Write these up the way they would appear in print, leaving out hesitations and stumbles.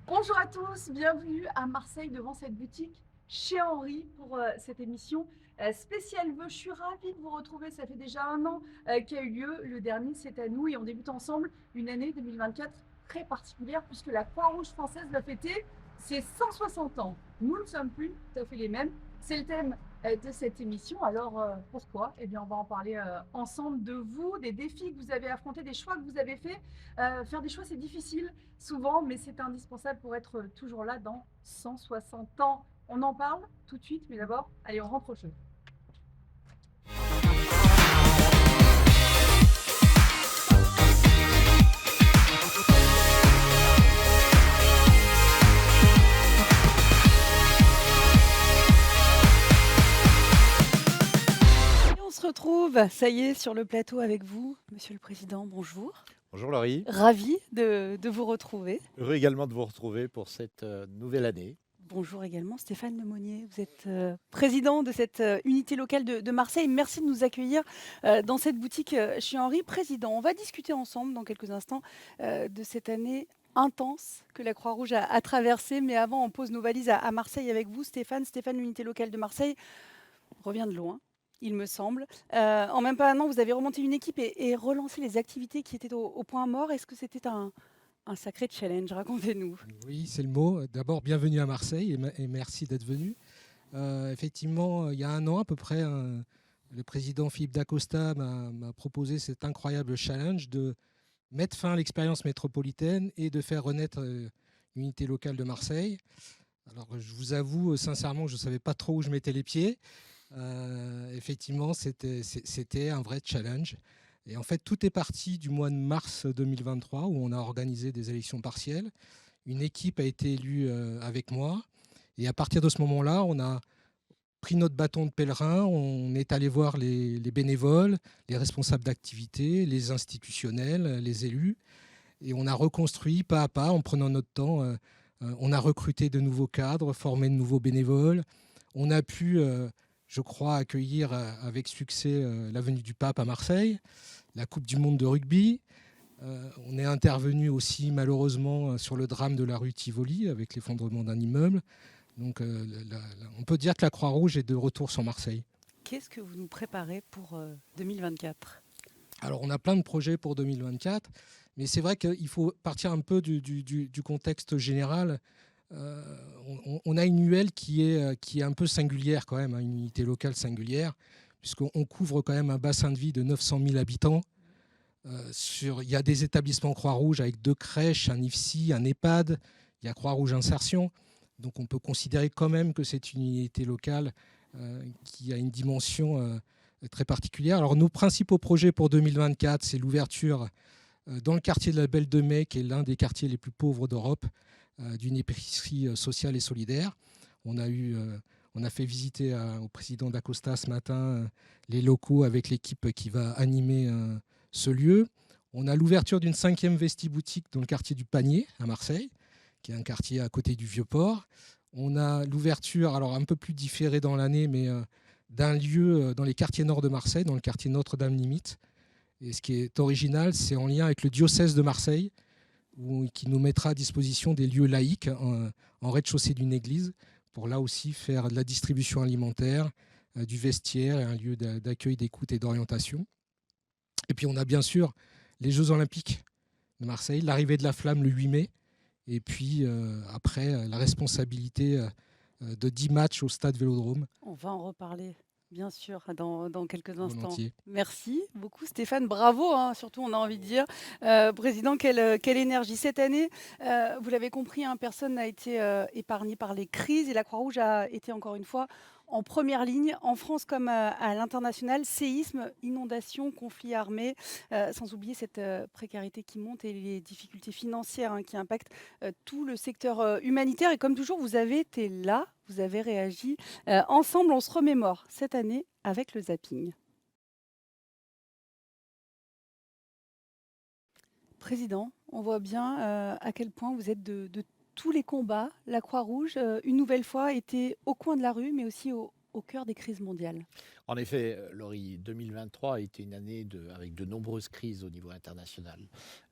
Bonjour à tous, bienvenue à Marseille devant cette boutique chez Henri pour cette émission spéciale vœux. Je suis ravie de vous retrouver, ça fait déjà un an qu'a eu lieu, le dernier c'est à nous et on débute ensemble une année 2024 très particulière puisque la Croix-Rouge française va fêter ses 160 ans. Nous ne sommes plus tout à fait les mêmes, c'est le thème de cette émission. Alors pourquoi? Eh bien on va en parler ensemble de vous, des défis que vous avez affrontés, des choix que vous avez faits. Faire des choix c'est difficile souvent, mais c'est indispensable pour être toujours là dans 160 ans. On en parle tout de suite, mais d'abord, allez, on rentre au jeu. Et on se retrouve, ça y est, sur le plateau avec vous, Monsieur le Président, bonjour. Bonjour Laurie, Ravi de vous retrouver. heureux également de vous retrouver pour cette nouvelle année. Bonjour également Stéphane Lemonnier, vous êtes président de cette unité locale de Marseille. Merci de nous accueillir dans cette boutique chez Henri. Président, on va discuter ensemble dans quelques instants de cette année intense que la Croix-Rouge a traversée. Mais avant, on pose nos valises à Marseille avec vous, Stéphane. Stéphane, l'unité locale de Marseille revient de loin, il me semble. En même pas un an, vous avez remonté une équipe et relancé les activités qui étaient au point mort. Est-ce que c'était un sacré challenge? Racontez-nous. Oui, c'est le mot. D'abord, bienvenue à Marseille et merci d'être venu. Effectivement, il y a un an à peu près, le président Philippe Dacosta m'a proposé cet incroyable challenge de mettre fin à l'expérience métropolitaine et de faire renaître l'unité locale de Marseille. Alors, je vous avoue sincèrement que je ne savais pas trop où je mettais les pieds. Effectivement, c'était un vrai challenge. Et en fait, tout est parti du mois de mars 2023 où on a organisé des élections partielles. Une équipe a été élue avec moi. Et à partir de ce moment-là, on a pris notre bâton de pèlerin, on est allé voir les bénévoles, les responsables d'activité, les institutionnels, les élus. Et on a reconstruit pas à pas, en prenant notre temps. On a recruté de nouveaux cadres, formé de nouveaux bénévoles. On a pu, je crois, accueillir avec succès la venue du pape à Marseille, la Coupe du monde de rugby. On est intervenu aussi malheureusement sur le drame de la rue Tivoli avec l'effondrement d'un immeuble. Donc on peut dire que la Croix-Rouge est de retour sur Marseille. Qu'est-ce que vous nous préparez pour 2024? Alors on a plein de projets pour 2024, mais c'est vrai qu'il faut partir un peu du contexte général. On a une UL qui est un peu singulière quand même, hein, une unité locale singulière, puisqu'on couvre quand même un bassin de vie de 900 000 habitants. Il y a des établissements Croix-Rouge avec 2 crèches, un IFSI, un EHPAD, il y a Croix-Rouge Insertion. Donc on peut considérer quand même que c'est une unité locale qui a une dimension très particulière. Alors nos principaux projets pour 2024, c'est l'ouverture dans le quartier de la Belle de Mai, qui est l'un des quartiers les plus pauvres d'Europe, d'une épicerie sociale et solidaire. On a fait visiter au président d'Acosta ce matin les locaux avec l'équipe qui va animer ce lieu. On a l'ouverture d'une 5e vesti-boutique dans le quartier du Panier, à Marseille, qui est un quartier à côté du Vieux-Port. On a l'ouverture, alors un peu plus différée dans l'année, mais d'un lieu dans les quartiers nord de Marseille, dans le quartier Notre-Dame-Limite. Et ce qui est original, c'est en lien avec le diocèse de Marseille, qui nous mettra à disposition des lieux laïques en rez-de-chaussée d'une église, pour là aussi faire de la distribution alimentaire, du vestiaire et un lieu d'accueil, d'écoute et d'orientation. Et puis on a bien sûr les Jeux Olympiques de Marseille, l'arrivée de la flamme le 8 mai, et puis après la responsabilité de 10 matchs au stade Vélodrome. On va en reparler, bien sûr, dans quelques instants. Volontiers. Merci beaucoup Stéphane, bravo, hein, surtout on a envie de dire. Président, quelle énergie. Cette année, vous l'avez compris, hein, personne n'a été épargné par les crises et la Croix-Rouge a été encore une fois en première ligne, en France comme à l'international, séisme, inondations, conflits armés, sans oublier cette précarité qui monte et les difficultés financières, hein, qui impactent tout le secteur humanitaire. Et comme toujours, vous avez été là, vous avez réagi. Ensemble, on se remémore cette année avec le zapping. Président, on voit bien à quel point vous êtes de tous les combats. La Croix-Rouge, une nouvelle fois, était au coin de la rue, mais aussi au cœur des crises mondiales. En effet, Laurie, 2023 a été une année avec de nombreuses crises au niveau international.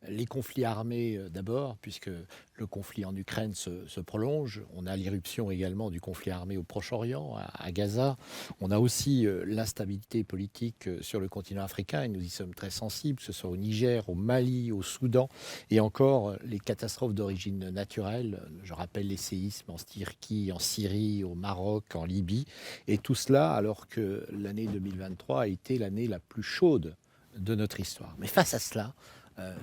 Les conflits armés d'abord, puisque le conflit en Ukraine se prolonge. On a l'irruption également du conflit armé au Proche-Orient, à Gaza. On a aussi l'instabilité politique sur le continent africain, et nous y sommes très sensibles, que ce soit au Niger, au Mali, au Soudan, et encore les catastrophes d'origine naturelle. Je rappelle les séismes en Turquie, en Syrie, au Maroc, en Libye, et tout cela alors que l'année 2023 a été l'année la plus chaude de notre histoire. Mais face à cela,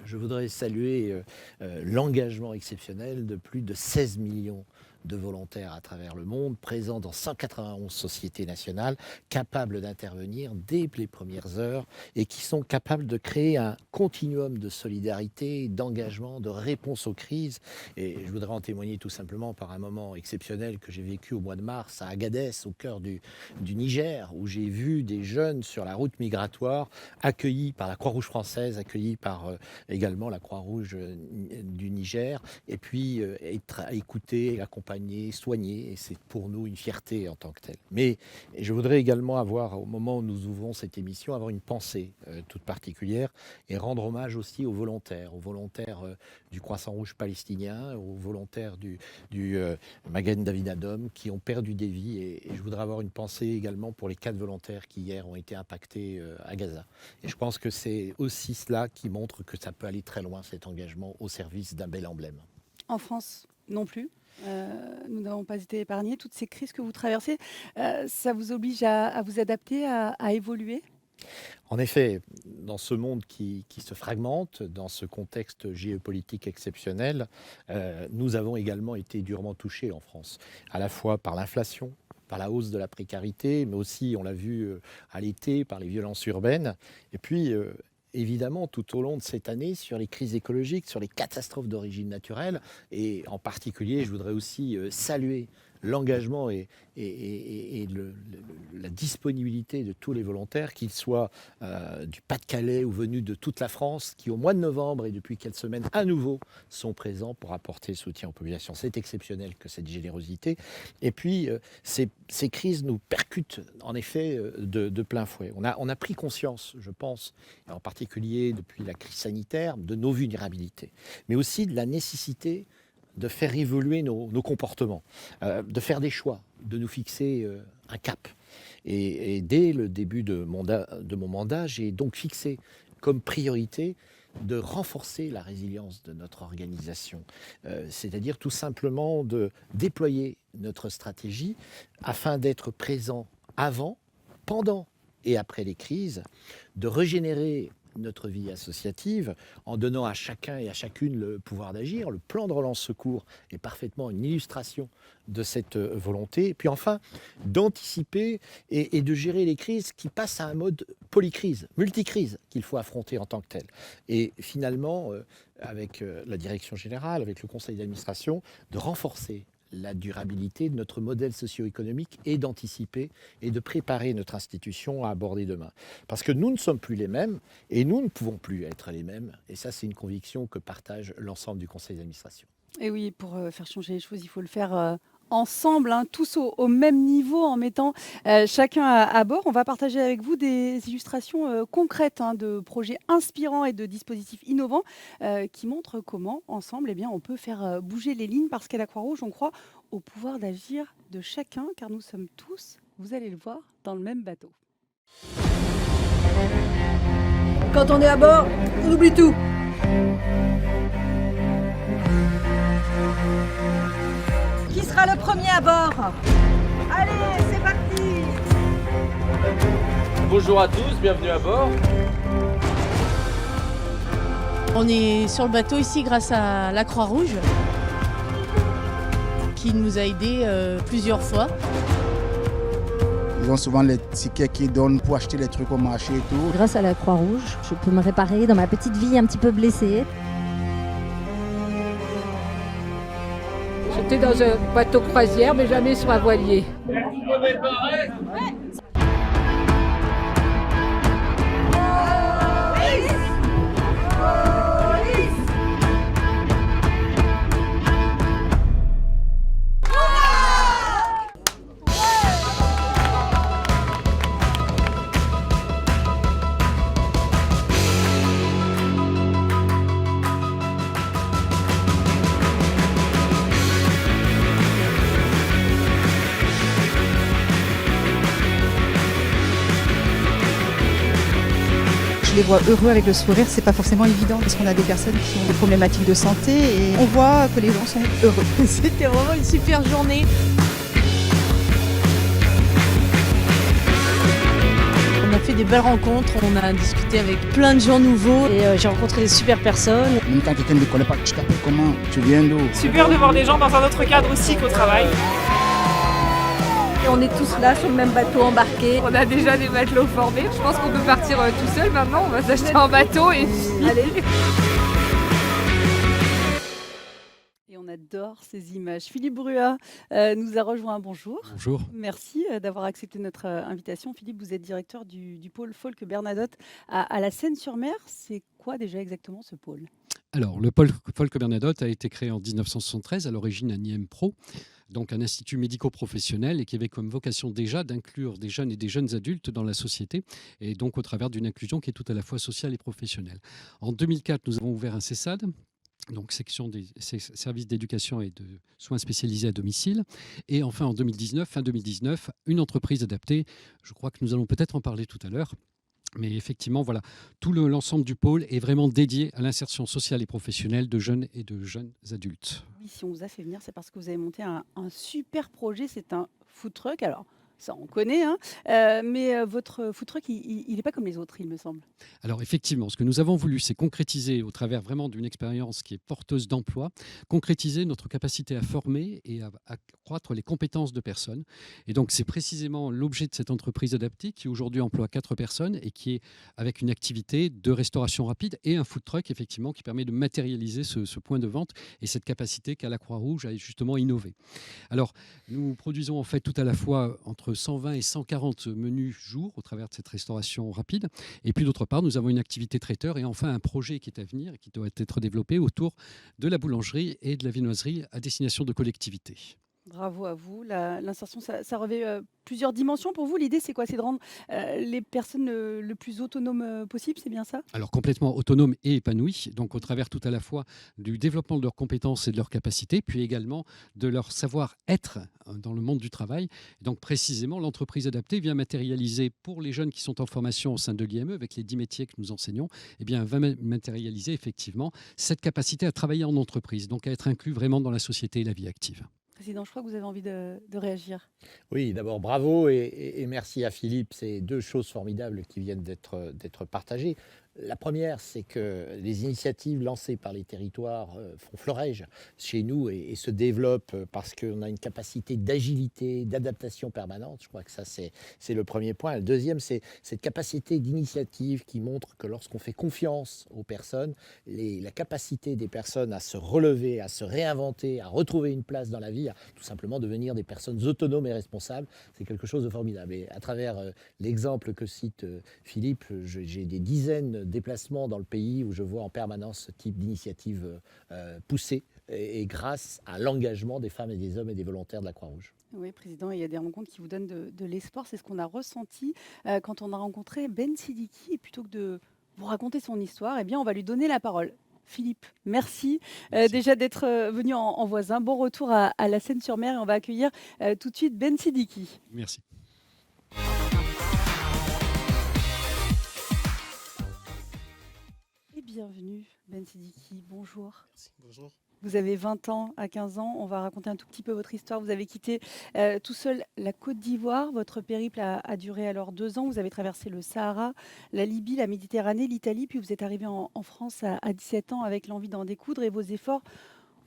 je voudrais saluer l'engagement exceptionnel de plus de 16 millions de volontaires à travers le monde, présents dans 191 sociétés nationales, capables d'intervenir dès les premières heures et qui sont capables de créer un continuum de solidarité, d'engagement, de réponse aux crises. Et je voudrais en témoigner tout simplement par un moment exceptionnel que j'ai vécu au mois de mars à Agadez, au cœur du Niger, où j'ai vu des jeunes sur la route migratoire accueillis par la Croix-Rouge française, accueillis par également la Croix-Rouge du Niger, et puis être écoutés, accompagnés, soignés, et c'est pour nous une fierté en tant que telle. Mais je voudrais également avoir, au moment où nous ouvrons cette émission, avoir une pensée toute particulière et rendre hommage aussi aux volontaires du Croissant-Rouge palestinien, aux volontaires du Magen David Adom qui ont perdu des vies, et je voudrais avoir une pensée également pour les 4 volontaires qui hier ont été impactés à Gaza. Et je pense que c'est aussi cela qui montre que ça peut aller très loin, cet engagement au service d'un bel emblème. En France, non plus. Nous n'avons pas été épargnés. Toutes ces crises que vous traversez, ça vous oblige à vous adapter, à évoluer ? En effet, dans ce monde qui se fragmente, dans ce contexte géopolitique exceptionnel, nous avons également été durement touchés en France, à la fois par l'inflation, par la hausse de la précarité, mais aussi, on l'a vu à l'été, par les violences urbaines, et puis évidemment tout au long de cette année sur les crises écologiques, sur les catastrophes d'origine naturelle, et en particulier, je voudrais aussi saluer l'engagement et la disponibilité de tous les volontaires, qu'ils soient du Pas-de-Calais ou venus de toute la France, qui au mois de novembre et depuis quelques semaines à nouveau sont présents pour apporter soutien aux populations. C'est exceptionnel que cette générosité. Et puis, ces crises nous percutent en effet de plein fouet. On a pris conscience, je pense, et en particulier depuis la crise sanitaire, de nos vulnérabilités, mais aussi de la nécessité de faire évoluer nos comportements, de faire des choix, de nous fixer un cap. Et dès le début de mon mandat, j'ai donc fixé comme priorité de renforcer la résilience de notre organisation, c'est-à-dire tout simplement de déployer notre stratégie afin d'être présent avant, pendant et après les crises, de régénérer notre vie associative en donnant à chacun et à chacune le pouvoir d'agir. Le plan de relance secours est parfaitement une illustration de cette volonté. Et puis enfin, d'anticiper et de gérer les crises qui passent à un mode polycrise, multicrise qu'il faut affronter en tant que tel. Et finalement, avec la direction générale, avec le conseil d'administration, de renforcer la durabilité de notre modèle socio-économique et d'anticiper et de préparer notre institution à aborder demain. Parce que nous ne sommes plus les mêmes et nous ne pouvons plus être les mêmes. Et ça, c'est une conviction que partage l'ensemble du conseil d'administration. Et oui, pour faire changer les choses, il faut le faire ensemble, tous au même niveau, en mettant chacun à bord. On va partager avec vous des illustrations concrètes de projets inspirants et de dispositifs innovants qui montrent comment, ensemble, on peut faire bouger les lignes, parce qu'à la Croix-Rouge, on croit au pouvoir d'agir de chacun, car nous sommes tous, vous allez le voir, dans le même bateau. Quand on est à bord, on oublie tout. Qui sera le premier à bord? Allez, c'est parti! Bonjour à tous, bienvenue à bord. On est sur le bateau ici grâce à la Croix-Rouge qui nous a aidés plusieurs fois. Ils ont souvent les tickets qu'ils donnent pour acheter les trucs au marché et tout. Grâce à la Croix-Rouge, je peux me réparer dans ma petite vie un petit peu blessée. J'étais dans un bateau croisière, mais jamais sur un voilier. les vois heureux avec le sourire, c'est pas forcément évident parce qu'on a des personnes qui ont des problématiques de santé et on voit que les gens sont heureux. C'était vraiment une super journée. On a fait des belles rencontres, on a discuté avec plein de gens nouveaux et j'ai rencontré des super personnes. Même quand quelqu'un ne te connaît pas, tu t'appelles comment? Tu viens d'où? Super de voir des gens dans un autre cadre aussi qu'au travail. Et on est tous là sur le même bateau embarqué. On a déjà des matelots formés. Je pense qu'on peut partir tout seul maintenant. On va s'acheter un bateau et Allez. Et on adore ces images. Philippe Bruat nous a rejoint. Bonjour. Bonjour. Merci d'avoir accepté notre invitation. Philippe, vous êtes directeur du pôle Folk Bernadotte à la Seine-sur-Mer. C'est quoi déjà exactement ce pôle? Alors, le pôle Folk Bernadotte a été créé en 1973, à l'origine un IM Pro, donc un institut médico-professionnel, et qui avait comme vocation déjà d'inclure des jeunes et des jeunes adultes dans la société, et donc au travers d'une inclusion qui est tout à la fois sociale et professionnelle. En 2004, nous avons ouvert un CESAD, donc section des services d'éducation et de soins spécialisés à domicile. Et enfin, en 2019, fin 2019, une entreprise adaptée. Je crois que nous allons peut-être en parler tout à l'heure. Mais effectivement, voilà, tout l'ensemble du pôle est vraiment dédié à l'insertion sociale et professionnelle de jeunes et de jeunes adultes. Oui, si on vous a fait venir, c'est parce que vous avez monté un super projet. C'est un food truck. Alors, ça, on connaît, hein, mais votre food truck, il n'est pas comme les autres, il me semble. Alors effectivement, ce que nous avons voulu, c'est concrétiser au travers vraiment d'une expérience qui est porteuse d'emploi, concrétiser notre capacité à former et à accroître les compétences de personnes. Et donc c'est précisément l'objet de cette entreprise adaptée qui aujourd'hui emploie 4 personnes et qui est avec une activité de restauration rapide et un food truck effectivement qui permet de matérialiser ce point de vente et cette capacité qu'a la Croix-Rouge à justement innover. Alors nous produisons en fait tout à la fois entre 120 et 140 menus jour au travers de cette restauration rapide. Et puis d'autre part, nous avons une activité traiteur et enfin un projet qui est à venir et qui doit être développé autour de la boulangerie et de la viennoiserie à destination de collectivités. Bravo à vous. L'insertion, ça revêt plusieurs dimensions pour vous. L'idée, c'est quoi? C'est de rendre les personnes le plus autonomes possible, c'est bien ça? Alors complètement autonomes et épanouis, donc au travers tout à la fois du développement de leurs compétences et de leurs capacités, puis également de leur savoir-être dans le monde du travail. Et donc précisément, l'entreprise adaptée vient matérialiser pour les jeunes qui sont en formation au sein de l'IME, avec les 10 métiers que nous enseignons, eh bien, va matérialiser effectivement cette capacité à travailler en entreprise, donc à être inclus vraiment dans la société et la vie active. Président, je crois que vous avez envie de réagir. Oui, d'abord bravo et merci à Philippe. C'est 2 choses formidables qui viennent d'être partagées. La première, c'est que les initiatives lancées par les territoires font florège chez nous et se développent parce qu'on a une capacité d'agilité, d'adaptation permanente. Je crois que ça, c'est le premier point. Le deuxième, c'est cette capacité d'initiative qui montre que lorsqu'on fait confiance aux personnes, la capacité des personnes à se relever, à se réinventer, à retrouver une place dans la vie, à tout simplement devenir des personnes autonomes et responsables, c'est quelque chose de formidable. Et à travers l'exemple que cite Philippe, j'ai des dizaines déplacements dans le pays où je vois en permanence ce type d'initiative poussée et grâce à l'engagement des femmes et des hommes et des volontaires de la Croix-Rouge. Oui, Président, il y a des rencontres qui vous donnent de l'espoir. C'est ce qu'on a ressenti quand on a rencontré Ben Siddiqui. Et plutôt que de vous raconter son histoire, eh bien, on va lui donner la parole. Philippe, merci, déjà d'être venu en voisin. Bon retour à la Seine-sur-Mer et on va accueillir tout de suite Ben Siddiqui. Merci. Bienvenue Ben Siddiqui, bonjour. Merci, bonjour. Vous avez 20 ans à 15 ans, on va raconter un tout petit peu votre histoire. Vous avez quitté tout seul la Côte d'Ivoire, votre périple a duré alors 2 ans. Vous avez traversé le Sahara, la Libye, la Méditerranée, l'Italie, puis vous êtes arrivé en France à 17 ans avec l'envie d'en découdre et vos efforts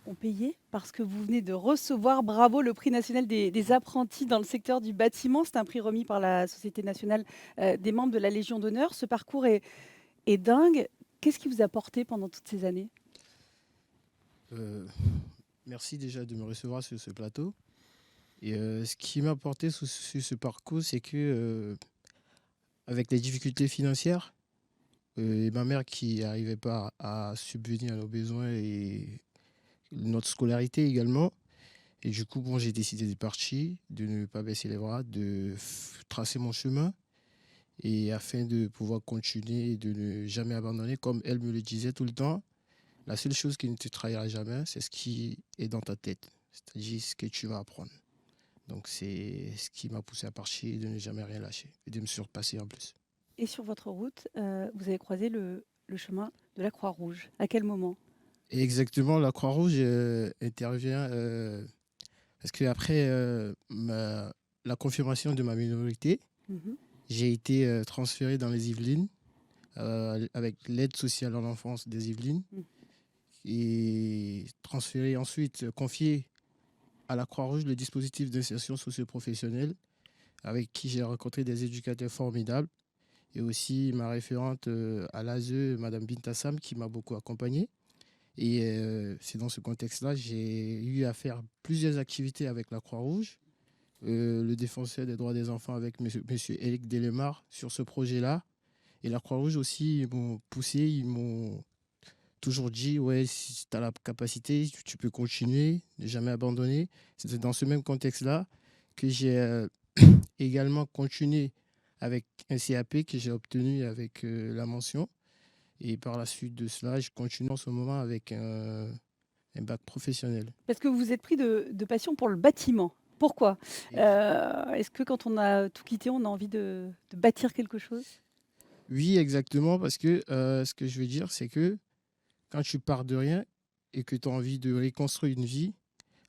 ont payé parce que vous venez de recevoir, bravo, le prix national des apprentis dans le secteur du bâtiment. C'est un prix remis par la Société nationale des membres de la Légion d'honneur. Ce parcours est dingue. Qu'est-ce qui vous a porté pendant toutes ces années? Merci déjà de me recevoir sur ce plateau. Et ce qui m'a porté sur ce parcours, c'est que avec les difficultés financières, et ma mère qui n'arrivait pas à subvenir à nos besoins et notre scolarité également, et du coup, bon, j'ai décidé de partir, de ne pas baisser les bras, de tracer mon chemin. Et afin de pouvoir continuer et de ne jamais abandonner, comme elle me le disait tout le temps, la seule chose qui ne te trahira jamais, c'est ce qui est dans ta tête, c'est-à-dire ce que tu vas apprendre. Donc c'est ce qui m'a poussé à partir et de ne jamais rien lâcher et de me surpasser en plus. et sur votre route, vous avez croisé le chemin de la Croix-Rouge. À quel moment? Et exactement, la Croix-Rouge intervient parce qu'après la confirmation de ma minorité, j'ai été transféré dans les Yvelines avec l'aide sociale à l'enfance des Yvelines et transféré ensuite, confié à la Croix-Rouge le dispositif d'insertion socio-professionnelle avec qui j'ai rencontré des éducateurs formidables et aussi ma référente à l'ASE, Madame Bintassam, qui m'a beaucoup accompagné. Et c'est dans ce contexte-là j'ai eu à faire plusieurs activités avec la Croix-Rouge, le défenseur des droits des enfants avec monsieur Éric Delemar sur ce projet-là. Et la Croix-Rouge aussi, ils m'ont poussé, ils m'ont toujours dit, ouais, si tu as la capacité, tu peux continuer, ne jamais abandonner. C'était dans ce même contexte-là que j'ai également continué avec un CAP que j'ai obtenu avec la mention. Et par la suite de cela, je continue en ce moment avec un bac professionnel. Parce que vous vous êtes pris de passion pour le bâtiment. Pourquoi? Est-ce que quand on a tout quitté, on a envie de bâtir quelque chose? Oui, exactement, parce que ce que je veux dire, c'est que quand tu pars de rien et que tu as envie de reconstruire une vie,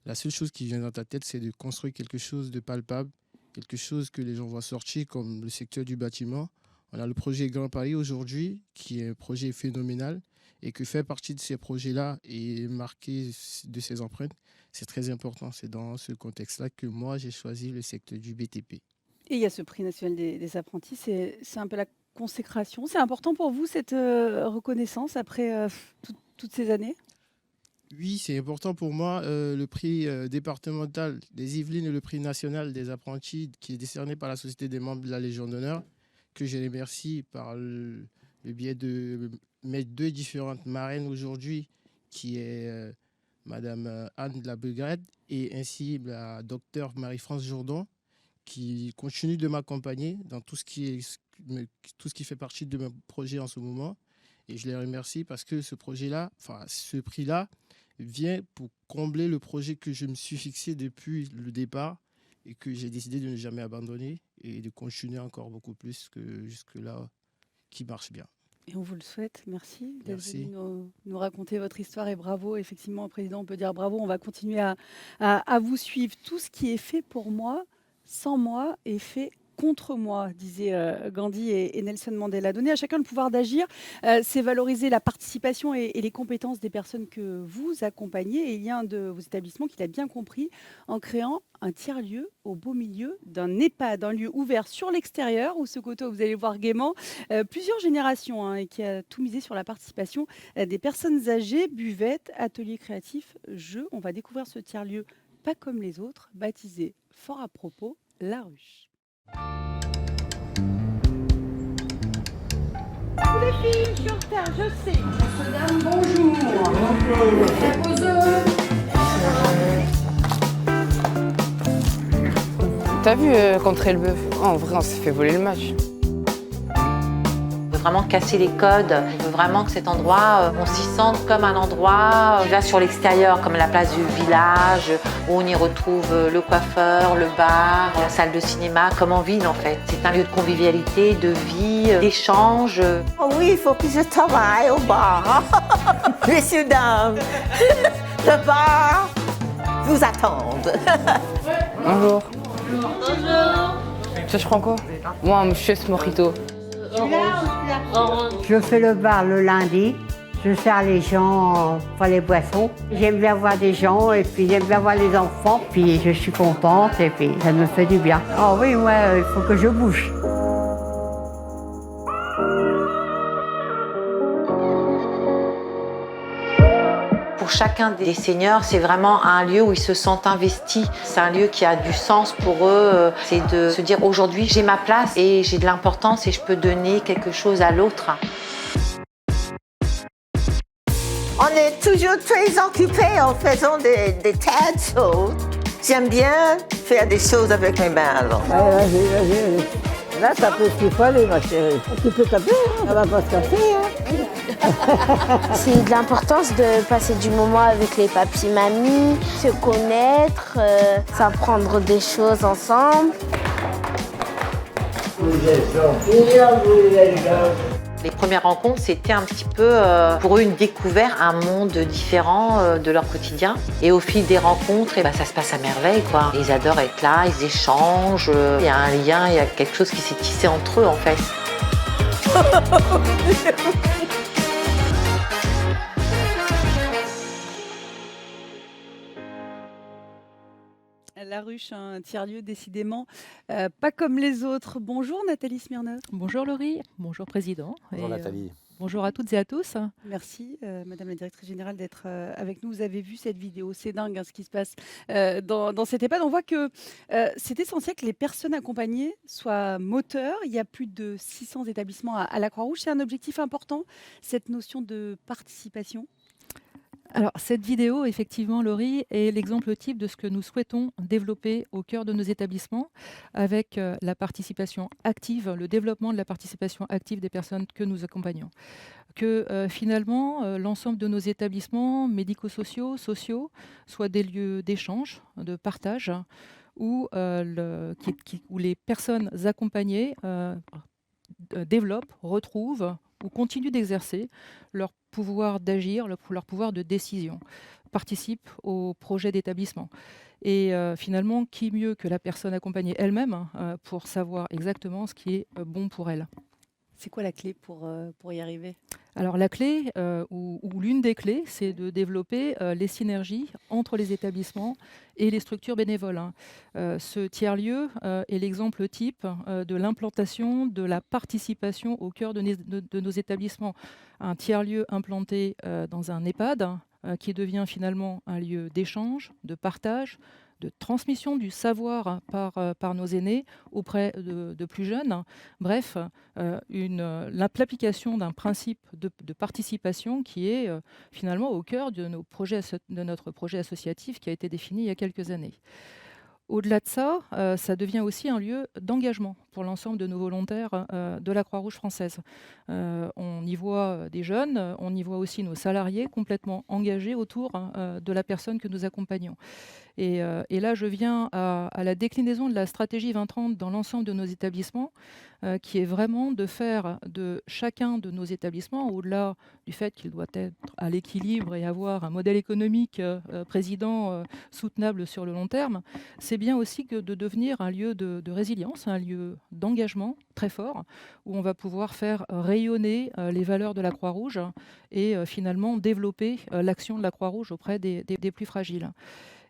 la seule chose qui vient dans ta tête, c'est de construire quelque chose de palpable, quelque chose que les gens voient sortir, comme le secteur du bâtiment. On a le projet Grand Paris aujourd'hui, qui est un projet phénoménal, et que faire partie de ces projets-là et marquer de ces empreintes, c'est très important. C'est dans ce contexte-là que moi, j'ai choisi le secteur du BTP. Et il y a ce prix national des apprentis, c'est un peu la consécration. C'est important pour vous, cette reconnaissance après toutes ces années? Oui, c'est important pour moi. Le prix départemental des Yvelines et le prix national des apprentis qui est décerné par la Société des membres de la Légion d'honneur, que je remercie par le biais de mes deux différentes marraines aujourd'hui, qui est Madame Anne de la Brigade et ainsi la docteure Marie-France Jourdan, qui continue de m'accompagner dans tout ce qui fait partie de mon projet en ce moment. Et je les remercie parce que ce projet-là, enfin ce prix-là, vient pour combler le projet que je me suis fixé depuis le départ et que j'ai décidé de ne jamais abandonner et de continuer encore beaucoup plus que jusque-là, qui marche bien. Et on vous le souhaite. Merci d'être venu nous raconter votre histoire et bravo. Effectivement, Président, on peut dire bravo. On va continuer à vous suivre. Tout ce qui est fait pour moi, sans moi, est fait contre moi, disait Gandhi et Nelson Mandela. Donner à chacun le pouvoir d'agir, c'est valoriser la participation et les compétences des personnes que vous accompagnez. Et il y a un de vos établissements qui l'a bien compris en créant un tiers-lieu au beau milieu d'un EHPAD, un lieu ouvert sur l'extérieur où se côtoient, vous allez voir gaiement, plusieurs générations et qui a tout misé sur la participation des personnes âgées, buvettes, ateliers créatifs, jeux. On va découvrir ce tiers-lieu pas comme les autres, baptisé fort à propos, La Ruche. Les filles, je suis en retard, je sais. Madame, bonjour. T'as vu contre Elbeuf? En vrai, on s'est fait voler le match. On veut vraiment casser les codes. On veut vraiment que cet endroit, on s'y sente comme un endroit là sur l'extérieur, comme la place du village, où on y retrouve le coiffeur, le bar, la salle de cinéma, comme en ville en fait. C'est un lieu de convivialité, de vie, d'échange. Oh oui, il faut que je travaille au bar. Messieurs, dames, le bar vous attendent. Bonjour. Bonjour. Ça, je prends quoi? Moi, un chef mojito. Je fais le bar le lundi. Je sers les gens pour les boissons. J'aime bien voir des gens et puis j'aime bien voir les enfants. Puis je suis contente et puis ça me fait du bien. Oh oui, moi, il faut que je bouge. Pour chacun des seniors, c'est vraiment un lieu où ils se sentent investis. C'est un lieu qui a du sens pour eux. C'est de se dire aujourd'hui, j'ai ma place et j'ai de l'importance et je peux donner quelque chose à l'autre. On est toujours très occupés en faisant des tas de choses. J'aime bien faire des choses avec mes mains alors. Allez, vas-y. Là, ça peut ce qu'il faut aller, ma chérie. Tu peux taper, hein, ça va pas se casser. Hein. C'est de l'importance de passer du moment avec les papis-mamies, se connaître, s'apprendre des choses ensemble. Les premières rencontres, c'était un petit peu pour eux une découverte, un monde différent de leur quotidien. Et au fil des rencontres, ça se passe à merveille, quoi. Ils adorent être là, ils échangent, il y a un lien, il y a quelque chose qui s'est tissé entre eux en fait. La ruche, un tiers-lieu décidément pas comme les autres. Bonjour Nathalie Smirnov. Bonjour Laurie, bonjour Président. Bonjour Et, Nathalie. bonjour à toutes et à tous. Merci Madame la Directrice Générale d'être avec nous. Vous avez vu cette vidéo, c'est dingue hein, ce qui se passe dans cette EHPAD. On voit que c'est essentiel que les personnes accompagnées soient moteurs. Il y a plus de 600 établissements à la Croix-Rouge. C'est un objectif important, cette notion de participation. Alors, cette vidéo, effectivement, Laurie, est l'exemple type de ce que nous souhaitons développer au cœur de nos établissements avec la participation active, le développement de la participation active des personnes que nous accompagnons. Que finalement, l'ensemble de nos établissements médico-sociaux, sociaux, soient des lieux d'échange, de partage, où les personnes accompagnées développent, retrouvent ou continuent d'exercer leur pouvoir d'agir, leur pouvoir de décision, participent au projet d'établissement. Et finalement, qui mieux que la personne accompagnée elle-même pour savoir exactement ce qui est bon pour elle. C'est quoi la clé pour y arriver ? Alors la clé, ou l'une des clés, c'est de développer les synergies entre les établissements et les structures bénévoles. Hein. Ce tiers-lieu est l'exemple type de l'implantation de la participation au cœur de nos établissements. Un tiers-lieu implanté dans un EHPAD qui devient finalement un lieu d'échange, de partage, de transmission du savoir par nos aînés auprès de plus jeunes. Bref, l'application d'un principe de participation qui est finalement au cœur de notre projet associatif qui a été défini il y a quelques années. Au-delà de ça, ça devient aussi un lieu d'engagement pour l'ensemble de nos volontaires de la Croix-Rouge française. On y voit des jeunes, on y voit aussi nos salariés complètement engagés autour de la personne que nous accompagnons. Et là, je viens à la déclinaison de la stratégie 2030 dans l'ensemble de nos établissements, qui est vraiment de faire de chacun de nos établissements, au-delà du fait qu'il doit être à l'équilibre et avoir un modèle économique soutenable sur le long terme, c'est bien aussi que de devenir un lieu de résilience, un lieu d'engagement très fort, où on va pouvoir faire rayonner les valeurs de la Croix-Rouge et finalement développer l'action de la Croix-Rouge auprès des plus fragiles.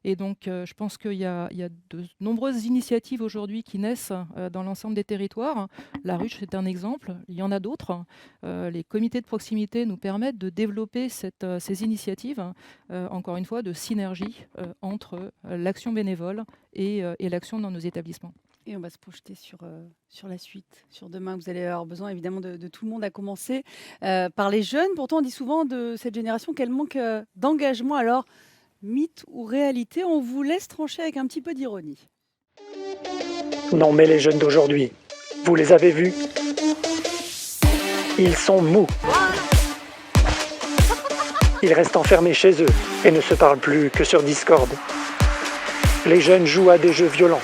Et donc, je pense qu'il y a de nombreuses initiatives aujourd'hui qui naissent dans l'ensemble des territoires. La ruche, c'est un exemple. Il y en a d'autres. Les comités de proximité nous permettent de développer ces initiatives, encore une fois, de synergie entre l'action bénévole et l'action dans nos établissements. Et on va se projeter sur la suite, sur demain. Vous allez avoir besoin évidemment de tout le monde, à commencer par les jeunes. Pourtant, on dit souvent de cette génération qu'elle manque d'engagement. Alors, mythe ou réalité, on vous laisse trancher avec un petit peu d'ironie. Non mais les jeunes d'aujourd'hui, vous les avez vus ? Ils sont mous. Ils restent enfermés chez eux et ne se parlent plus que sur Discord. Les jeunes jouent à des jeux violents.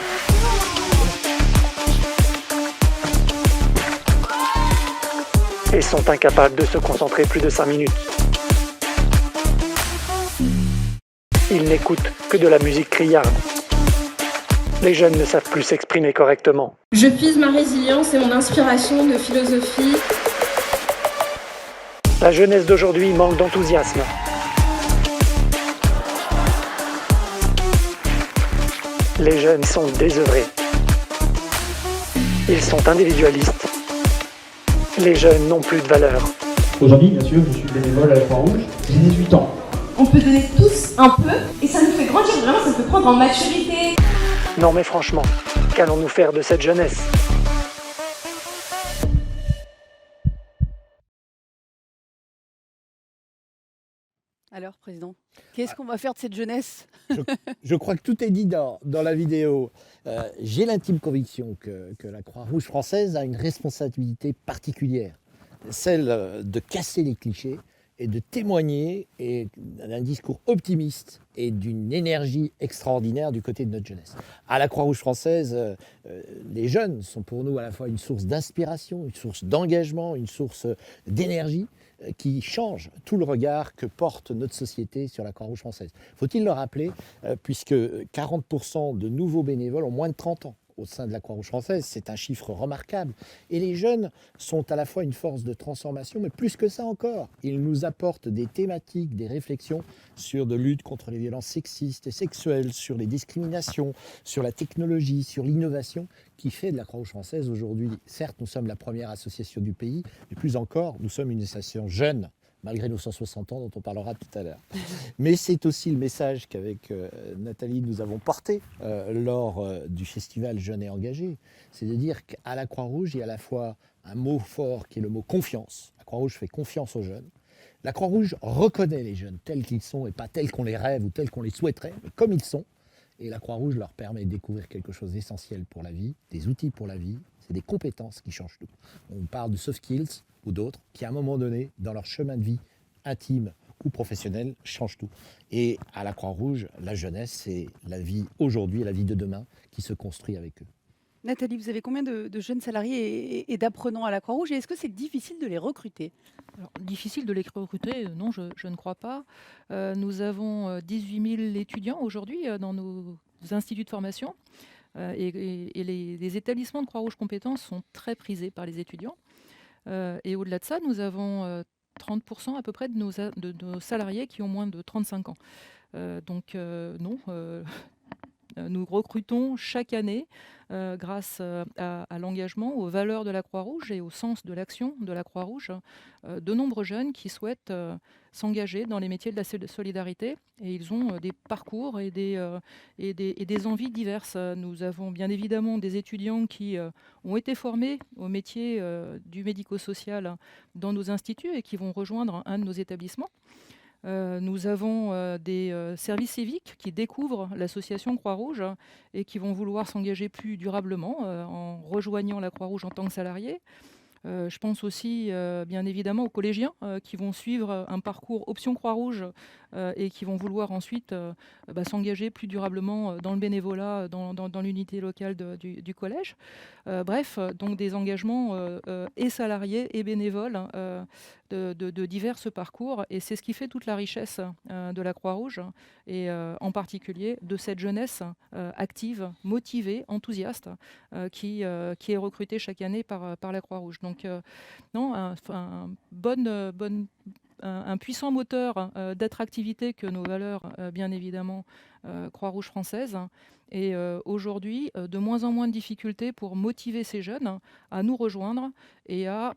Et sont incapables de se concentrer plus de 5 minutes. Ils n'écoutent que de la musique criarde. Les jeunes ne savent plus s'exprimer correctement. Je puise ma résilience et mon inspiration de philosophie. La jeunesse d'aujourd'hui manque d'enthousiasme. Les jeunes sont désœuvrés. Ils sont individualistes. Les jeunes n'ont plus de valeur. Aujourd'hui, bien sûr, je suis bénévole à la Croix-Rouge. J'ai 18 ans. On peut donner tous un peu et ça nous fait grandir, vraiment ça nous fait prendre en maturité. Non mais franchement, qu'allons-nous faire de cette jeunesse ? Alors, Président, qu'est-ce qu'on va faire de cette jeunesse ? Je crois que tout est dit dans la vidéo. J'ai l'intime conviction que la Croix-Rouge française a une responsabilité particulière, celle de casser les clichés et de témoigner et d'un discours optimiste et d'une énergie extraordinaire du côté de notre jeunesse. À la Croix-Rouge française, les jeunes sont pour nous à la fois une source d'inspiration, une source d'engagement, une source d'énergie qui change tout le regard que porte notre société sur la Croix-Rouge française. Faut-il le rappeler, puisque 40% de nouveaux bénévoles ont moins de 30 ans au sein de la Croix-Rouge française, c'est un chiffre remarquable. Et les jeunes sont à la fois une force de transformation, mais plus que ça encore, ils nous apportent des thématiques, des réflexions sur de lutte contre les violences sexistes et sexuelles, sur les discriminations, sur la technologie, sur l'innovation, qui fait de la Croix-Rouge française aujourd'hui. Certes, nous sommes la première association du pays, mais plus encore, nous sommes une association jeune, malgré nos 160 ans dont on parlera tout à l'heure. Mais c'est aussi le message qu'avec Nathalie, nous avons porté lors du festival Jeunes et Engagés. C'est de dire qu'à la Croix-Rouge, il y a à la fois un mot fort qui est le mot confiance. La Croix-Rouge fait confiance aux jeunes. La Croix-Rouge reconnaît les jeunes tels qu'ils sont et pas tels qu'on les rêve ou tels qu'on les souhaiterait, mais comme ils sont. Et la Croix-Rouge leur permet de découvrir quelque chose d'essentiel pour la vie, des outils pour la vie, c'est des compétences qui changent tout. On parle de soft skills ou d'autres qui, à un moment donné, dans leur chemin de vie intime ou professionnel, changent tout. Et à la Croix-Rouge, la jeunesse, c'est la vie aujourd'hui et la vie de demain qui se construit avec eux. Nathalie, vous avez combien de jeunes salariés et d'apprenants à la Croix-Rouge? Et est-ce que c'est difficile de les recruter? Alors, difficile de les recruter, non, je ne crois pas. Nous avons 18 000 étudiants aujourd'hui dans nos instituts de formation. Et les établissements de Croix-Rouge Compétences sont très prisés par les étudiants. Et au-delà de ça, nous avons 30% à peu près de nos salariés qui ont moins de 35 ans. Donc non, nous recrutons chaque année, grâce à l'engagement, aux valeurs de la Croix-Rouge et au sens de l'action de la Croix-Rouge, de nombreux jeunes qui souhaitent s'engager dans les métiers de la solidarité. Et ils ont des parcours et des envies diverses. Nous avons bien évidemment des étudiants qui ont été formés au métier du médico-social dans nos instituts et qui vont rejoindre un de nos établissements. Nous avons des services civiques qui découvrent l'association Croix-Rouge et qui vont vouloir s'engager plus durablement en rejoignant la Croix-Rouge en tant que salariés. Je pense aussi, bien évidemment, aux collégiens qui vont suivre un parcours option Croix-Rouge et qui vont vouloir ensuite s'engager plus durablement dans le bénévolat, dans l'unité locale du collège. Bref, donc des engagements et salariés et bénévoles de divers parcours. Et c'est ce qui fait toute la richesse de la Croix-Rouge et en particulier de cette jeunesse active, motivée, enthousiaste qui est recrutée chaque année par la Croix-Rouge. Donc non, un puissant moteur d'attractivité que nos valeurs, bien évidemment, Croix-Rouge française. Et aujourd'hui, de moins en moins de difficultés pour motiver ces jeunes à nous rejoindre et à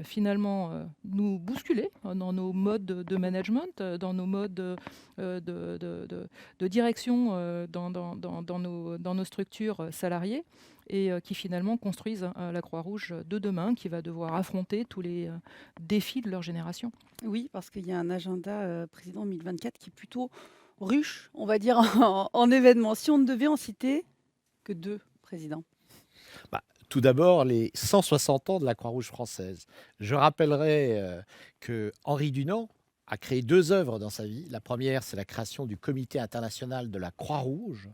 finalement nous bousculer dans nos modes de management, dans nos modes de direction dans nos structures salariées et qui finalement construisent la Croix-Rouge de demain qui va devoir affronter tous les défis de leur génération. Oui, parce qu'il y a un agenda président 2024 qui est plutôt ruche, on va dire, en événements. Si on ne devait en citer que 2 présidents. Tout d'abord, les 160 ans de la Croix-Rouge française. Je rappellerai que Henri Dunant a créé 2 œuvres dans sa vie. La première, c'est la création du Comité international de la Croix-Rouge.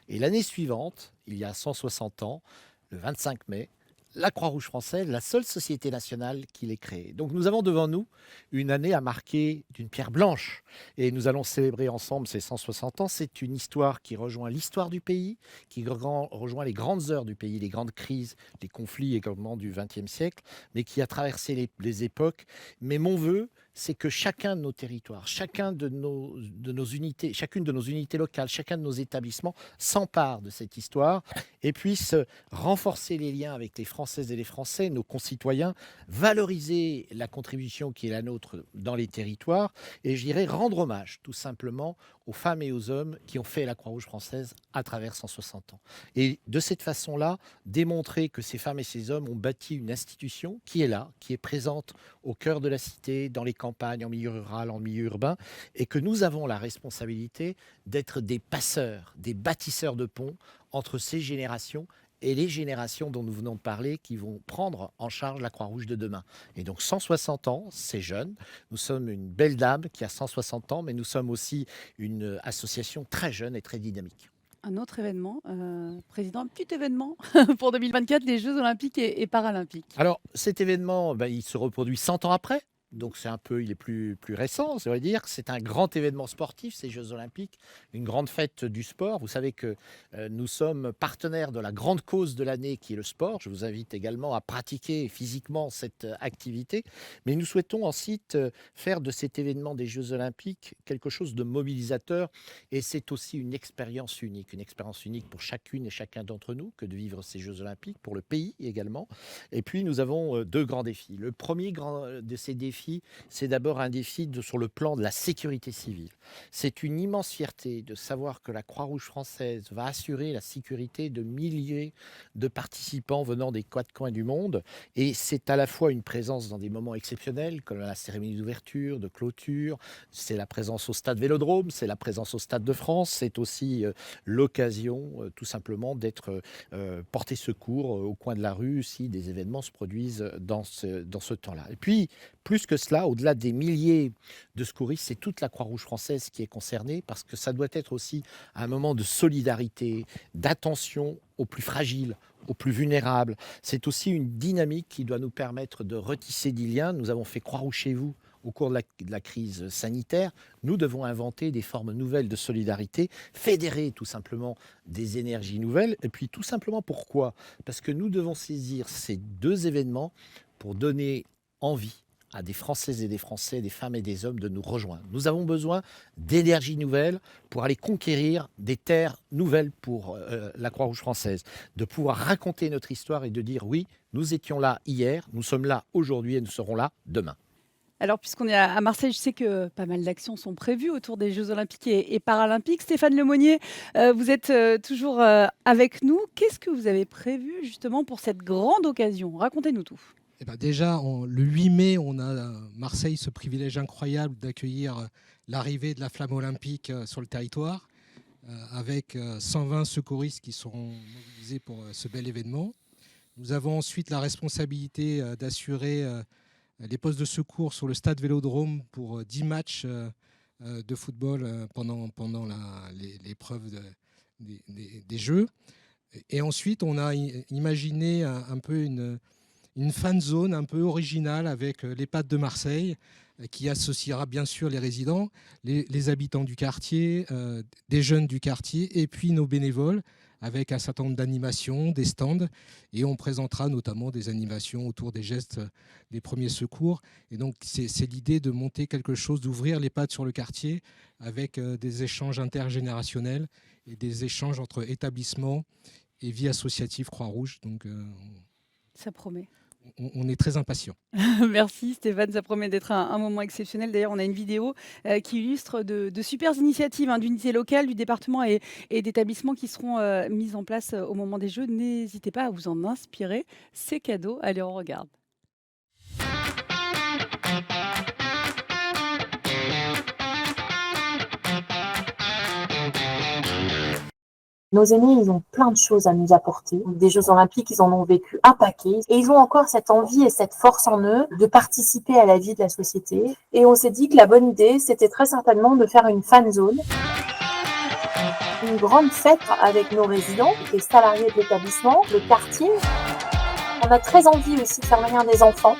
Et l'année suivante, il y a 160 ans, le 25 mai, la Croix-Rouge française, la seule société nationale qui l'ait créée. Donc nous avons devant nous une année à marquer d'une pierre blanche. Et nous allons célébrer ensemble ces 160 ans. C'est une histoire qui rejoint l'histoire du pays, qui rejoint les grandes heures du pays, les grandes crises, les conflits également du XXe siècle, mais qui a traversé les époques. Mais mon vœu, c'est que chacun de nos territoires, chacune de nos unités locales, chacun de nos établissements s'empare de cette histoire et puisse renforcer les liens avec les Françaises et les Français, nos concitoyens, valoriser la contribution qui est la nôtre dans les territoires et je dirais rendre hommage tout simplement aux femmes et aux hommes qui ont fait la Croix-Rouge française à travers 160 ans. Et de cette façon-là, démontrer que ces femmes et ces hommes ont bâti une institution qui est là, qui est présente au cœur de la cité, dans les campagnes, en milieu rural, en milieu urbain, et que nous avons la responsabilité d'être des passeurs, des bâtisseurs de ponts entre ces générations et les générations dont nous venons de parler qui vont prendre en charge la Croix-Rouge de demain. Et donc 160 ans, c'est jeune. Nous sommes une belle dame qui a 160 ans, mais nous sommes aussi une association très jeune et très dynamique. Un autre événement, Président, un petit événement pour 2024, les Jeux Olympiques et Paralympiques. Alors cet événement, il se reproduit 100 ans après. Donc il est plus récent, ça veut dire. C'est un grand événement sportif, ces Jeux Olympiques, une grande fête du sport. Vous savez que nous sommes partenaires de la grande cause de l'année qui est le sport. Je vous invite également à pratiquer physiquement cette activité. Mais nous souhaitons ensuite faire de cet événement des Jeux Olympiques quelque chose de mobilisateur. Et c'est aussi une expérience unique pour chacune et chacun d'entre nous que de vivre ces Jeux Olympiques, pour le pays également. Et puis nous avons deux grands défis. Le premier de ces défis, c'est d'abord un défi sur le plan de la sécurité civile. C'est une immense fierté de savoir que la Croix-Rouge française va assurer la sécurité de milliers de participants venant des quatre coins du monde. Et c'est à la fois une présence dans des moments exceptionnels, comme la cérémonie d'ouverture, de clôture, c'est la présence au stade Vélodrome, c'est la présence au Stade de France, c'est aussi l'occasion tout simplement d'être porté secours au coin de la rue si des événements se produisent dans ce temps-là. Et puis, plus que cela, au-delà des milliers de secouristes, c'est toute la Croix-Rouge française qui est concernée, parce que ça doit être aussi un moment de solidarité, d'attention aux plus fragiles, aux plus vulnérables. C'est aussi une dynamique qui doit nous permettre de retisser des liens. Nous avons fait Croix-Rouge chez vous au cours de la crise sanitaire. Nous devons inventer des formes nouvelles de solidarité, fédérer tout simplement des énergies nouvelles. Et puis tout simplement pourquoi ? Parce que nous devons saisir ces deux événements pour donner envie à des Françaises et des Français, des femmes et des hommes de nous rejoindre. Nous avons besoin d'énergie nouvelle pour aller conquérir des terres nouvelles pour la Croix-Rouge française, de pouvoir raconter notre histoire et de dire oui, nous étions là hier, nous sommes là aujourd'hui et nous serons là demain. Alors, puisqu'on est à Marseille, je sais que pas mal d'actions sont prévues autour des Jeux Olympiques et Paralympiques. Stéphane Lemonnier, vous êtes toujours avec nous. Qu'est-ce que vous avez prévu justement pour cette grande occasion ? Racontez-nous tout. Déjà, le 8 mai, on a à Marseille ce privilège incroyable d'accueillir l'arrivée de la flamme olympique sur le territoire, avec 120 secouristes qui seront mobilisés pour ce bel événement. Nous avons ensuite la responsabilité d'assurer les postes de secours sur le stade Vélodrome pour 10 matchs de football pendant l'épreuve des Jeux. Et ensuite, on a imaginé un peu une fan zone un peu originale avec l'EHPAD de Marseille, qui associera bien sûr les résidents, les habitants du quartier, des jeunes du quartier et puis nos bénévoles, avec un certain nombre d'animations, des stands, et on présentera notamment des animations autour des gestes des premiers secours. Et donc c'est l'idée de monter quelque chose, d'ouvrir l'EHPAD sur le quartier avec des échanges intergénérationnels et des échanges entre établissements et vie associative Croix-Rouge. Donc ça promet. On est très impatients. Merci Stéphane, ça promet d'être un moment exceptionnel. D'ailleurs, on a une vidéo qui illustre de super initiatives d'unités locales, du département et d'établissements qui seront mises en place au moment des Jeux. N'hésitez pas à vous en inspirer. C'est cadeau. Allez, on regarde. Nos aînés, ils ont plein de choses à nous apporter. Des Jeux Olympiques, ils en ont vécu un paquet. Et ils ont encore cette envie et cette force en eux de participer à la vie de la société. Et on s'est dit que la bonne idée, c'était très certainement de faire une fan zone. Une grande fête avec nos résidents, les salariés de l'établissement, le quartier. On a très envie aussi de faire venir des enfants.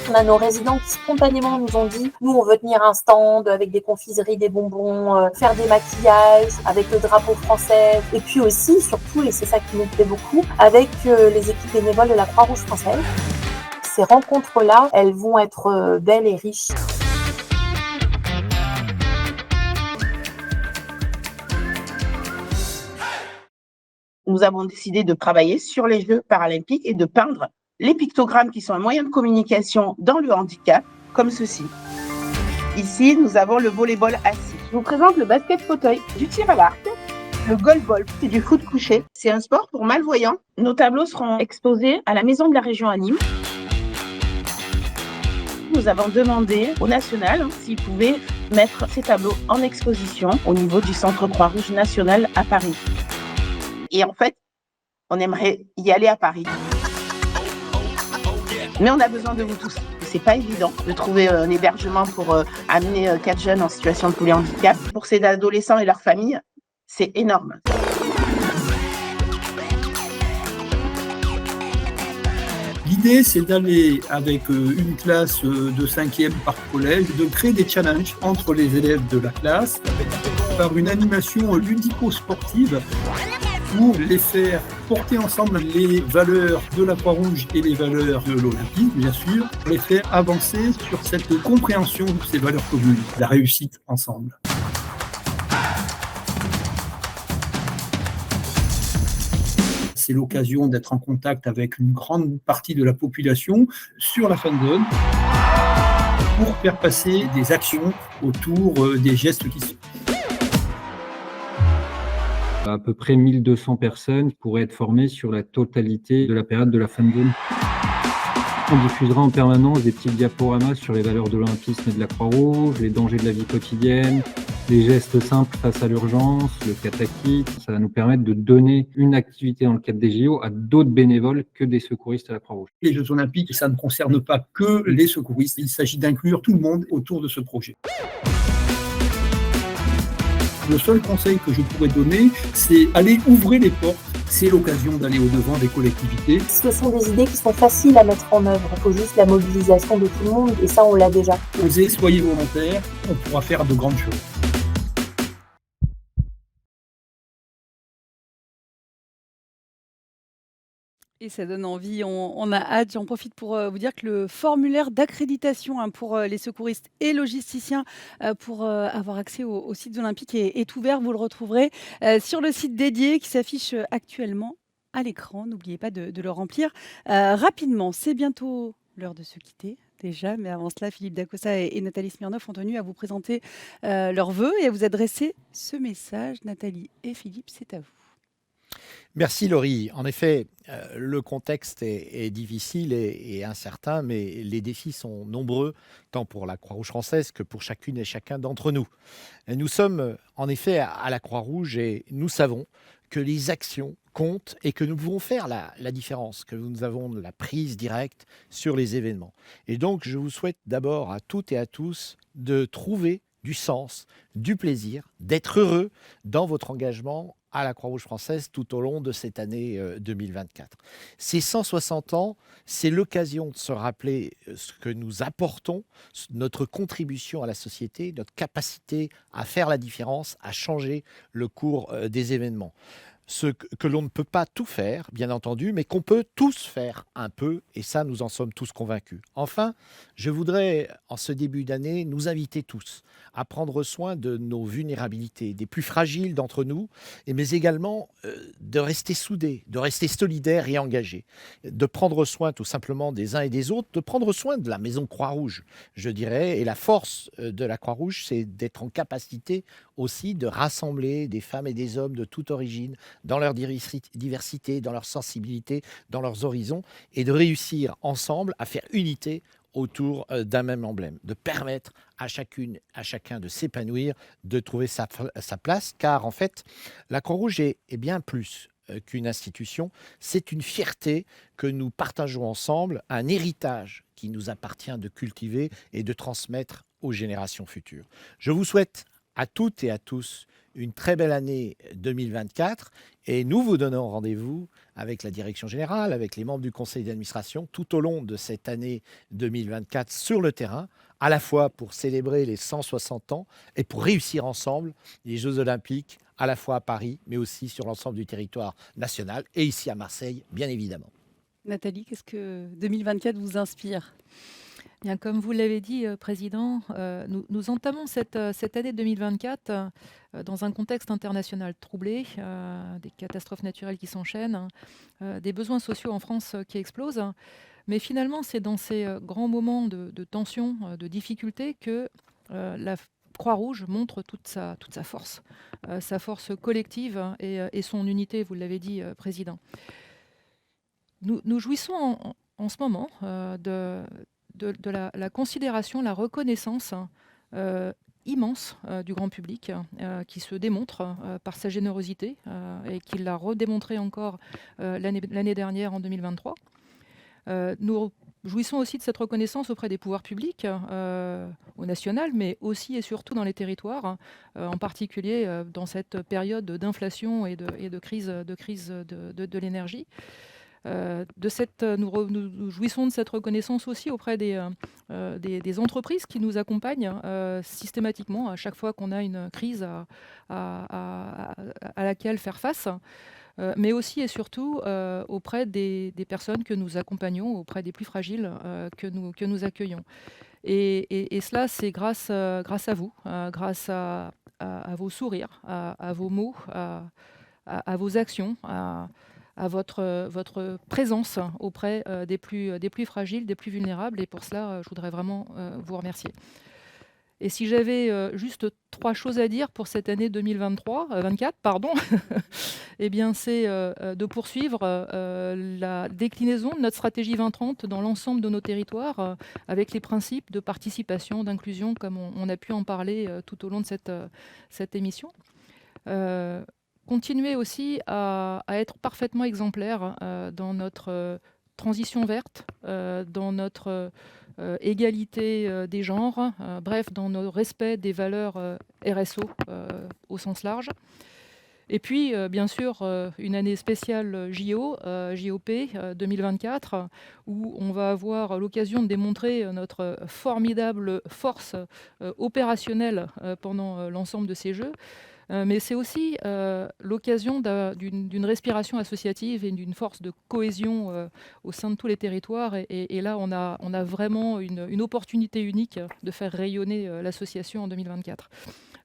On a nos résidents qui spontanément nous ont dit « Nous, on veut tenir un stand avec des confiseries, des bonbons, faire des maquillages avec le drapeau français. » Et puis aussi, surtout, et c'est ça qui nous plaît beaucoup, avec les équipes bénévoles de la Croix-Rouge française. Ces rencontres-là, elles vont être belles et riches. Nous avons décidé de travailler sur les Jeux paralympiques et de peindre les pictogrammes qui sont un moyen de communication dans le handicap, comme ceci. Ici, nous avons le volleyball assis. Je vous présente le basket fauteuil, du tir à l'arc, le goalball, c'est du foot couché. C'est un sport pour malvoyants. Nos tableaux seront exposés à la Maison de la Région à Nîmes. Nous avons demandé au national s'ils pouvaient mettre ces tableaux en exposition au niveau du Centre Croix-Rouge national à Paris. Et en fait, On aimerait y aller à Paris. Mais on a besoin de vous tous. C'est pas évident de trouver un hébergement pour amener 4 jeunes en situation de polyhandicap. Pour ces adolescents et leurs familles, c'est énorme. L'idée, c'est d'aller avec une classe de 5e par collège, de créer des challenges entre les élèves de la classe par une animation ludico-sportive pour les faire porter ensemble les valeurs de la Croix-Rouge et les valeurs de l'Olympisme, bien sûr, pour les faire avancer sur cette compréhension de ces valeurs communes, la réussite ensemble. C'est l'occasion d'être en contact avec une grande partie de la population sur la fan zone pour faire passer des actions autour des gestes qui sont. À peu près 1200 personnes pourraient être formées sur la totalité de la période de la fan zone. On diffusera en permanence des petits diaporamas sur les valeurs de l'Olympisme et de la Croix-Rouge, les dangers de la vie quotidienne, les gestes simples face à l'urgence, le katakit. Ça va nous permettre de donner une activité dans le cadre des JO à d'autres bénévoles que des secouristes à la Croix-Rouge. Les Jeux Olympiques, ça ne concerne pas que les secouristes. Il s'agit d'inclure tout le monde autour de ce projet. Le seul conseil que je pourrais donner, c'est aller ouvrir les portes. C'est l'occasion d'aller au-devant des collectivités. Ce sont des idées qui sont faciles à mettre en œuvre. Il faut juste la mobilisation de tout le monde et ça, on l'a déjà. Osez, soyez volontaires, on pourra faire de grandes choses. Et ça donne envie, on a hâte. J'en profite pour vous dire que le formulaire d'accréditation pour les secouristes et logisticiens pour avoir accès aux sites olympiques est ouvert. Vous le retrouverez sur le site dédié qui s'affiche actuellement à l'écran. N'oubliez pas de le remplir rapidement. C'est bientôt l'heure de se quitter. Déjà, mais avant cela, Philippe Dacosta et Nathalie Smirnoff ont tenu à vous présenter leurs vœux et à vous adresser ce message. Nathalie et Philippe, c'est à vous. Merci Laurie. En effet, le contexte est difficile et incertain, mais les défis sont nombreux, tant pour la Croix-Rouge française que pour chacune et chacun d'entre nous. Nous sommes en effet à la Croix-Rouge et nous savons que les actions comptent et que nous pouvons faire la différence, que nous avons la prise directe sur les événements. Et donc, je vous souhaite d'abord à toutes et à tous de trouver du sens, du plaisir, d'être heureux dans votre engagement à la Croix-Rouge française tout au long de cette année 2024. Ces 160 ans, c'est l'occasion de se rappeler ce que nous apportons, notre contribution à la société, notre capacité à faire la différence, à changer le cours des événements. Ce que l'on ne peut pas tout faire, bien entendu, mais qu'on peut tous faire un peu, et ça, nous en sommes tous convaincus. Enfin, je voudrais, en ce début d'année, nous inviter tous à prendre soin de nos vulnérabilités, des plus fragiles d'entre nous, mais également de rester soudés, de rester solidaires et engagés, de prendre soin tout simplement des uns et des autres, de prendre soin de la Maison Croix-Rouge, je dirais, et la force de la Croix-Rouge, c'est d'être en capacité aussi de rassembler des femmes et des hommes de toute origine, dans leur diversité, dans leur sensibilité, dans leurs horizons, et de réussir ensemble à faire unité autour d'un même emblème, de permettre à chacune, à chacun de s'épanouir, de trouver sa place, car en fait, la Croix-Rouge est bien plus qu'une institution, c'est une fierté que nous partageons ensemble, un héritage qui nous appartient de cultiver et de transmettre aux générations futures. Je vous souhaite à toutes et à tous une très belle année 2024 et nous vous donnons rendez-vous avec la direction générale, avec les membres du conseil d'administration tout au long de cette année 2024 sur le terrain, à la fois pour célébrer les 160 ans et pour réussir ensemble les Jeux Olympiques à la fois à Paris mais aussi sur l'ensemble du territoire national et ici à Marseille bien évidemment. Nathalie, qu'est-ce que 2024 vous inspire ? Bien, comme vous l'avez dit, Président, nous entamons cette année 2024 dans un contexte international troublé, des catastrophes naturelles qui s'enchaînent, des besoins sociaux en France qui explosent. Mais finalement, c'est dans ces grands moments de tension, de difficulté, que la Croix-Rouge montre toute sa force collective et son unité, vous l'avez dit, Président. Nous jouissons en ce moment de la considération, la reconnaissance immense du grand public qui se démontre par sa générosité et qui l'a redémontré encore l'année dernière en 2023. Nous jouissons aussi de cette reconnaissance auprès des pouvoirs publics, au national, mais aussi et surtout dans les territoires, en particulier dans cette période d'inflation et de crise de l'énergie. Nous jouissons de cette reconnaissance aussi auprès des entreprises qui nous accompagnent systématiquement à chaque fois qu'on a une crise à laquelle faire face. Mais aussi et surtout auprès des personnes que nous accompagnons, auprès des plus fragiles que nous accueillons. Et cela, c'est grâce à vous, grâce à vos sourires, à vos mots, à vos actions, à votre présence auprès des plus fragiles, des plus vulnérables. Et pour cela, je voudrais vraiment vous remercier. Et si j'avais juste 3 choses à dire pour cette année 24, eh bien c'est de poursuivre la déclinaison de notre stratégie 2030 dans l'ensemble de nos territoires avec les principes de participation, d'inclusion, comme on a pu en parler tout au long de cette émission. Continuer aussi à être parfaitement exemplaire dans notre transition verte, dans notre égalité des genres, bref, dans nos respects des valeurs RSO au sens large. Et puis, bien sûr, une année spéciale JOP 2024, où on va avoir l'occasion de démontrer notre formidable force opérationnelle pendant l'ensemble de ces Jeux. Mais c'est aussi l'occasion d'une respiration associative et d'une force de cohésion au sein de tous les territoires. Et là, on a vraiment une opportunité unique de faire rayonner l'association en 2024.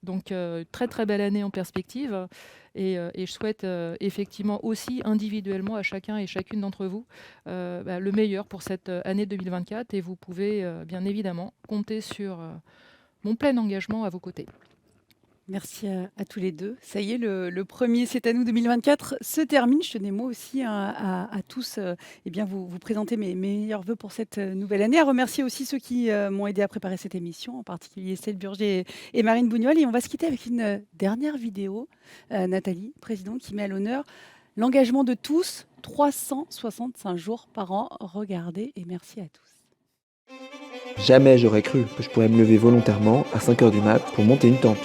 Donc, très très belle année en perspective. Et je souhaite effectivement aussi individuellement à chacun et chacune d'entre vous le meilleur pour cette année 2024. Et vous pouvez bien évidemment compter sur mon plein engagement à vos côtés. Merci à tous les deux. Ça y est, le premier C'est à nous 2024 se termine. Je tenais moi aussi à tous vous présenter mes meilleurs vœux pour cette nouvelle année. À remercier aussi ceux qui m'ont aidé à préparer cette émission, en particulier Estelle Burger et Marine Bougnol. Et on va se quitter avec une dernière vidéo, Nathalie, présidente, qui met à l'honneur l'engagement de tous, 365 jours par an. Regardez et merci à tous. Jamais j'aurais cru que je pourrais me lever volontairement à 5h du mat pour monter une tente.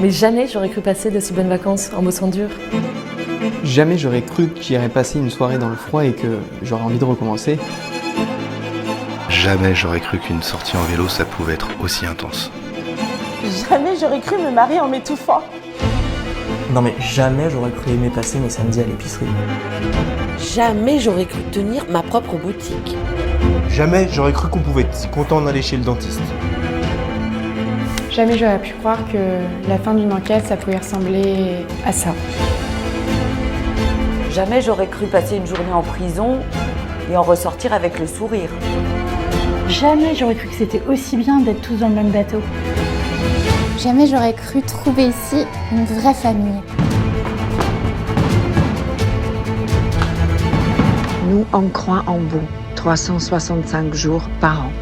Mais jamais j'aurais cru passer de si bonnes vacances en bossant dur. Jamais j'aurais cru que j'irais passer une soirée dans le froid et que j'aurais envie de recommencer. Jamais j'aurais cru qu'une sortie en vélo, ça pouvait être aussi intense. Jamais j'aurais cru me marier en m'étouffant. Non mais jamais j'aurais cru aimer passer mes samedis à l'épicerie. Jamais j'aurais cru tenir ma propre boutique. Jamais j'aurais cru qu'on pouvait être si content d'aller chez le dentiste. Jamais j'aurais pu croire que la fin d'une enquête, ça pouvait ressembler à ça. Jamais j'aurais cru passer une journée en prison et en ressortir avec le sourire. Jamais j'aurais cru que c'était aussi bien d'être tous dans le même bateau. Jamais j'aurais cru trouver ici une vraie famille. Nous, on croit en vous, 365 jours par an.